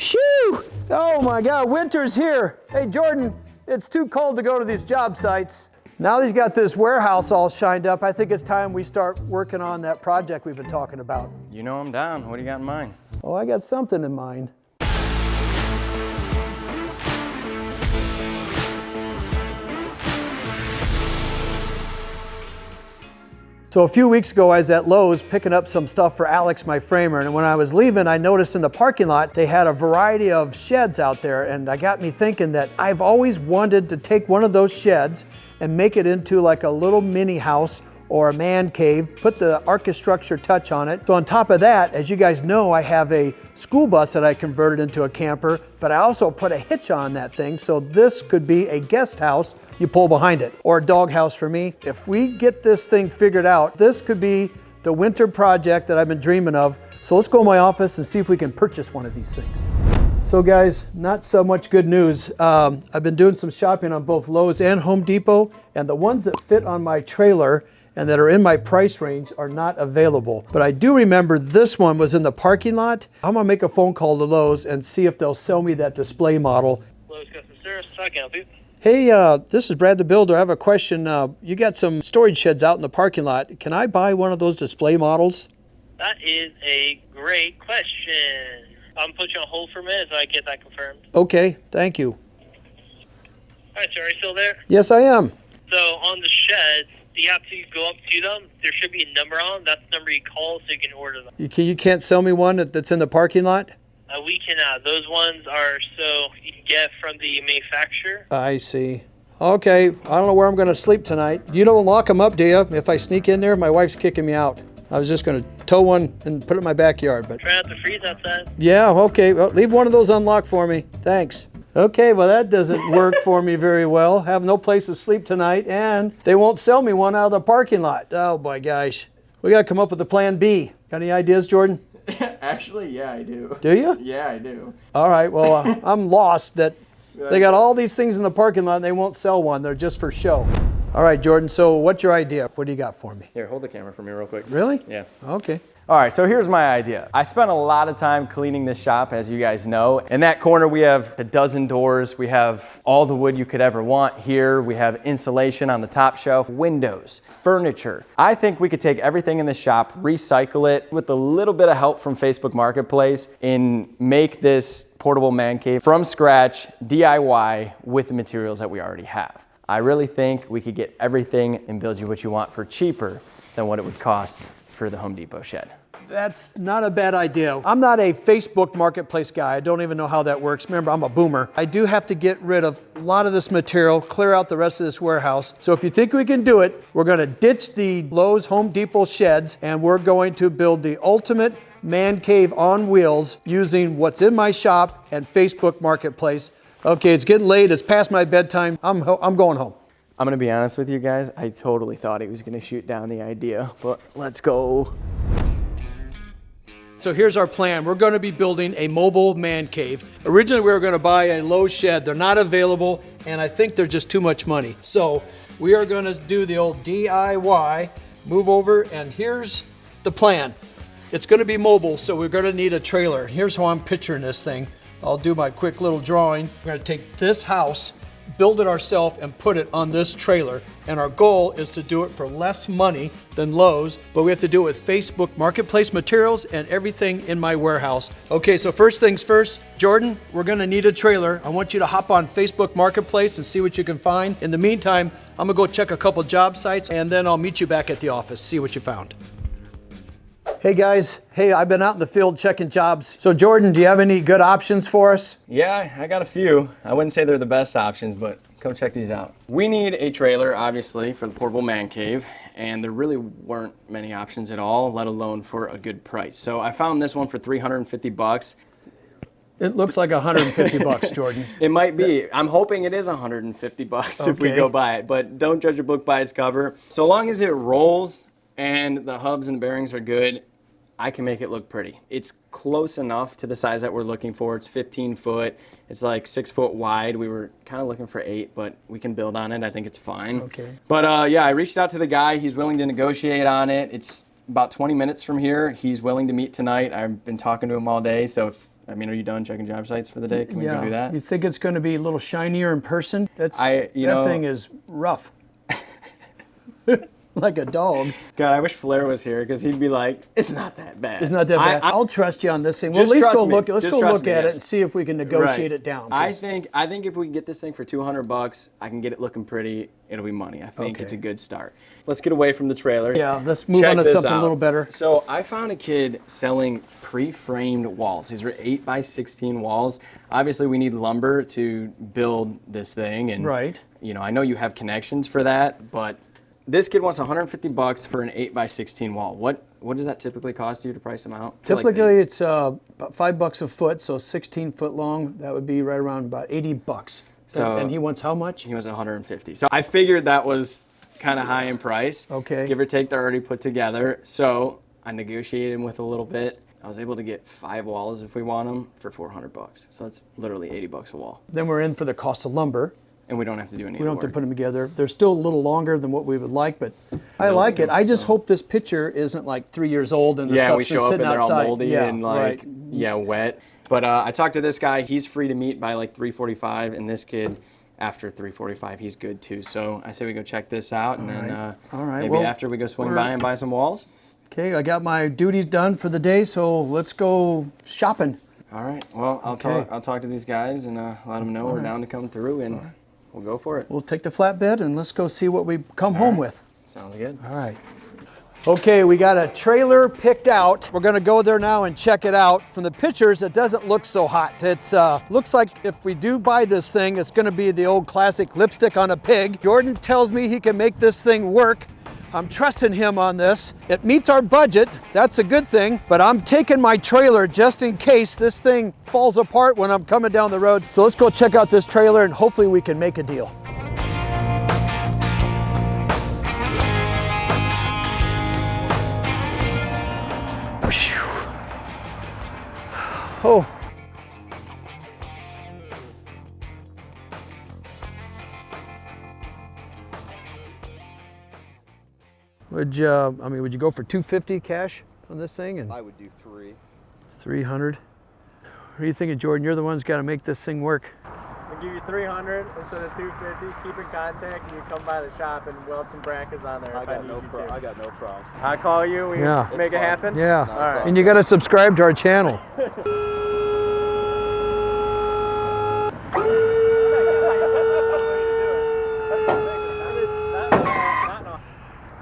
Shoo! Oh my God, winter's here. Hey Jordan, it's too cold to go to these job sites. Now that he's got this warehouse all shined up, I think it's time we start working on that project we've been talking about. You know I'm down. What do you got in mind? Oh, I got something in mind. So a few weeks ago, I was at Lowe's picking up some stuff for Alex, my framer, and when I was leaving, I noticed in the parking lot, they had a variety of sheds out there, and that got me thinking that I've always wanted to take one of those sheds and make it into like a little mini house or a man cave, put the architecture touch on it. So on top of that, as you guys know, I have a school bus that I converted into a camper, but I also put a hitch on that thing, so this could be a guest house you pull behind it, or a dog house for me. If we get this thing figured out, this could be the winter project that I've been dreaming of. So let's go to my office and see if we can purchase one of these things. So guys, not so much good news. I've been doing some shopping on both Lowe's and Home Depot, and the ones that fit on my trailer and that are in my price range are not available. But I do remember this one was in the parking lot. I'm gonna make a phone call to Lowe's and see if they'll sell me that display model. Lowe's Customer Service, how can I help you? Hey, this is Brad the Builder. I have a question. You got some storage sheds out in the parking lot. Can I buy one of those display models? That is a great question. I'm put you on hold for a minute so I get that confirmed. Okay, thank you. All right, sir, are you still there? Yes, I am. So on the sheds, you have to go up to them. There should be a number on them. That's the number you call so you can order them. You can't sell me one that's in the parking lot? We cannot. Those ones are so you can get from the manufacturer. I see. Okay, I don't know where I'm gonna sleep tonight. You don't lock them up, do you? If I sneak in there, my wife's kicking me out. I was just gonna tow one and put it in my backyard, but. Try not to freeze outside. Yeah, okay, well, leave one of those unlocked for me. Thanks. Okay, well that doesn't work for me very well. Have no place to sleep tonight, and they won't sell me one out of the parking lot. Oh my gosh. We gotta come up with a plan B. Got any ideas, Jordan? Actually, yeah, I do. Do you? Yeah, I do. All right, well, I'm lost that they got all these things in the parking lot and they won't sell one. They're just for show. All right, Jordan, so what's your idea? What do you got for me? Here, hold the camera for me real quick. Really? Yeah. Okay. All right, so here's my idea. I spent a lot of time cleaning this shop, as you guys know. In that corner, we have a dozen doors. We have all the wood you could ever want here. We have insulation on the top shelf, windows, furniture. I think we could take everything in the shop, recycle it with a little bit of help from Facebook Marketplace and make this portable man cave from scratch, DIY, with the materials that we already have. I really think we could get everything and build you what you want for cheaper than what it would cost for the Home Depot shed. That's not a bad idea. I'm not a Facebook Marketplace guy. I don't even know how that works. Remember, I'm a boomer. I do have to get rid of a lot of this material, clear out the rest of this warehouse. So if you think we can do it, we're gonna ditch the Lowe's Home Depot sheds and we're going to build the ultimate man cave on wheels using what's in my shop and Facebook Marketplace. Okay, it's getting late. It's past my bedtime. I'm going home. I'm gonna be honest with you guys, I totally thought he was gonna shoot down the idea, but let's go. So here's our plan. We're going to be building a mobile man cave. Originally, we were going to buy a Lowe's shed. They're not available, and I think they're just too much money. So we are going to do the old DIY, move over, and here's the plan. It's going to be mobile, so we're going to need a trailer. Here's how I'm picturing this thing. I'll do my quick little drawing. We're going to take this house, build it ourselves, and put it on this trailer. And our goal is to do it for less money than Lowe's, but we have to do it with Facebook Marketplace materials and everything in my warehouse. Okay, so first things first, Jordan, we're gonna need a trailer. I want you to hop on Facebook Marketplace and see what you can find. In the meantime, I'm gonna go check a couple job sites and then I'll meet you back at the office, see what you found. Hey guys, hey, I've been out in the field checking jobs. So Jordan, do you have any good options for us? Yeah, I got a few. I wouldn't say they're the best options, but come check these out. We need a trailer, obviously, for the portable man cave, and there really weren't many options at all, let alone for a good price. So I found this one for 350 bucks. It looks like 150 bucks, Jordan. It might be. I'm hoping it is 150 bucks if we go buy it, but don't judge a book by its cover. So long as it rolls and the hubs and the bearings are good, I can make it look pretty. It's close enough to the size that we're looking for. It's 15 foot. It's like 6 foot wide. We were kind of looking for 8, but we can build on it. I think it's fine. Okay. But yeah, I reached out to the guy. He's willing to negotiate on it. It's about 20 minutes from here. He's willing to meet tonight. I've been talking to him all day, so if I mean, are you done checking job sites for the day? Can we go do that? You think it's going to be a little shinier in person? That thing is rough. Like a dog. God, I wish Flair was here because he'd be like, it's not that bad. It's not that bad. I'll trust you on this thing. Well, at least go look. Let's go look at it and see if we can negotiate it down. I think if we can get this thing for $200, I can get it looking pretty. It'll be money. I think it's a good start. Let's get away from the trailer. Yeah, let's move on to something a little better. So I found a kid selling pre-framed walls. These are 8x16 walls. Obviously, we need lumber to build this thing, and you know, I know you have connections for that, but this kid wants $150 for an 8x16 wall. What does that typically cost you to price them out? Typically, it's about $5 a foot, so 16 foot long. That would be right around about $80. So, and he wants how much? He wants $150. So I figured that was kind of high in price. Okay. Give or take, they're already put together. So I negotiated him with a little bit. I was able to get 5 walls if we want them for $400. So that's literally $80 a wall. Then we're in for the cost of lumber. And we don't have to do any We don't have to put them together. They're still a little longer than what we would like, but I like it. I just hope this picture isn't like 3 years old and the stuff's just sitting outside. Yeah, we show up and they're all moldy and like, wet. But I talked to this guy. He's free to meet by like 3:45, and this kid, after 3:45, he's good too. So I say we go check this out, and then maybe after we go swing by and buy some walls. Okay, I got my duties done for the day, so let's go shopping. All right. Well, I'll talk to these guys and let them know we're down to come through, and we'll go for it. We'll take the flatbed and let's go see what we come home with. Sounds good. All right. Okay, we got a trailer picked out. We're gonna go there now and check it out. From the pictures, it doesn't look so hot. It's looks like if we do buy this thing, it's gonna be the old classic lipstick on a pig. Jordan tells me he can make this thing work. I'm trusting him on this. It meets our budget, that's a good thing, but I'm taking my trailer just in case this thing falls apart when I'm coming down the road. So let's go check out this trailer and hopefully we can make a deal. Oh. Would you go for $250 cash on this thing? And I would do 300. What are you thinking, Jordan? You're the one's got to make this thing work. I'll give you 300 instead of 250. Keep in contact, and you come by the shop and weld some brackets on there. I got no problem. I'll call you. We make it happen. Yeah. All right. And you got to subscribe to our channel.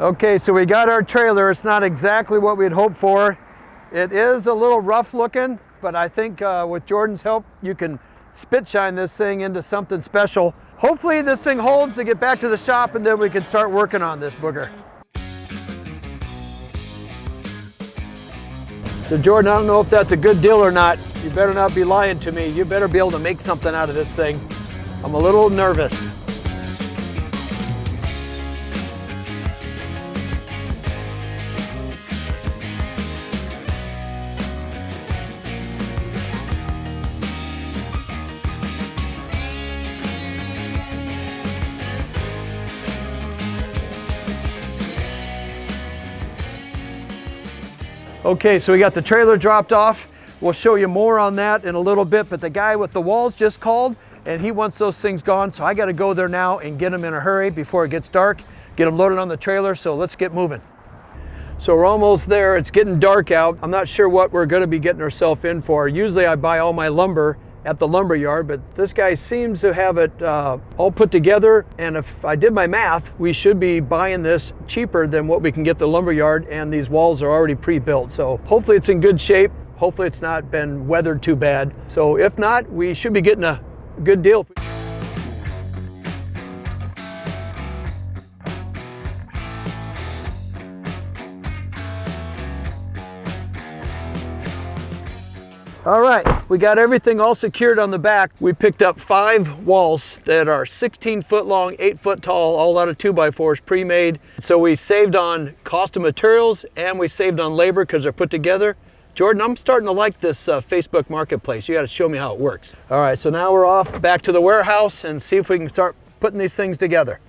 Okay, so we got our trailer. It's not exactly what we'd hoped for. It is a little rough looking, but I think with Jordan's help, you can spit shine this thing into something special. Hopefully this thing holds to get back to the shop, and then we can start working on this booger. So Jordan, I don't know if that's a good deal or not. You better not be lying to me. You better be able to make something out of this thing. I'm a little nervous. Okay, so we got the trailer dropped off. We'll show you more on that in a little bit, but the guy with the walls just called and he wants those things gone, so I gotta go there now and get them in a hurry before it gets dark, get them loaded on the trailer, so let's get moving. So we're almost there. It's getting dark out. I'm not sure what we're gonna be getting ourselves in for. Usually I buy all my lumber at the lumber yard, but this guy seems to have it all put together, and if I did my math, we should be buying this cheaper than what we can get the lumber yard, and these walls are already pre-built, so hopefully it's in good shape. Hopefully it's not been weathered too bad. So if not, we should be getting a good deal. All right, we got everything all secured on the back. We picked up 5 walls that are 16 foot long, 8 foot tall, all out of 2x4s, pre-made. So we saved on cost of materials and we saved on labor because they're put together. Jordan, I'm starting to like this Facebook Marketplace. You got to show me how it works. All right, so now we're off back to the warehouse and see if we can start putting these things together.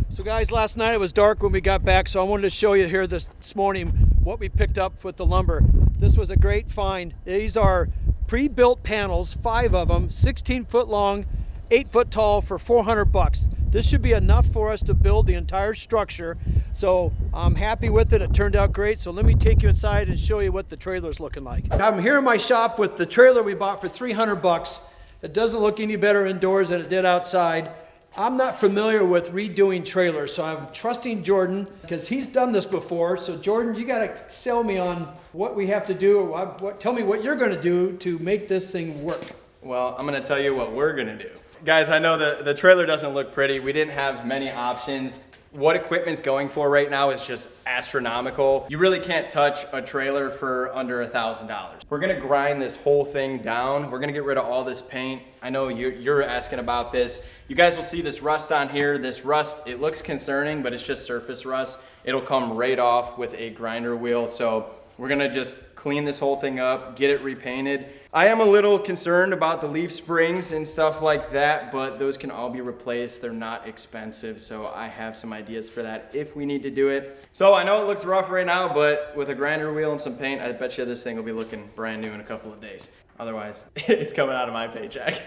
So guys, last night it was dark when we got back, so I wanted to show you here this morning what we picked up with the lumber. This was a great find. These are pre-built panels, 5 of them, 16 foot long, 8 foot tall for $400. This should be enough for us to build the entire structure. So I'm happy with it. It turned out great. So let me take you inside and show you what the trailer's looking like. I'm here in my shop with the trailer we bought for $300. It doesn't look any better indoors than it did outside. I'm not familiar with redoing trailers, so I'm trusting Jordan because he's done this before. So Jordan, you gotta sell me on what we have to do, or tell me what you're gonna do to make this thing work. Well, I'm gonna tell you what we're gonna do. Guys, I know the trailer doesn't look pretty. We didn't have many options. What equipment's going for right now is just astronomical. You really can't touch a trailer for under $1,000. We're gonna grind this whole thing down. We're gonna get rid of all this paint. I know you're asking about this. You guys will see this rust on here. This rust, it looks concerning, but it's just surface rust. It'll come right off with a grinder wheel. So we're gonna just clean this whole thing up, get it repainted. I am a little concerned about the leaf springs and stuff like that, but those can all be replaced. They're not expensive, so I have some ideas for that if we need to do it. So I know it looks rough right now, but with a grinder wheel and some paint, I bet you this thing will be looking brand new in a couple of days. Otherwise, it's coming out of my paycheck.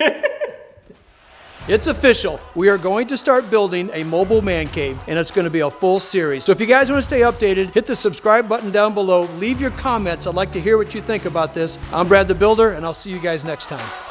It's official. We are going to start building a mobile man cave, and it's going to be a full series. So if you guys want to stay updated, hit the subscribe button down below. Leave your comments. I'd like to hear what you think about this. I'm Brad the Builder, and I'll see you guys next time.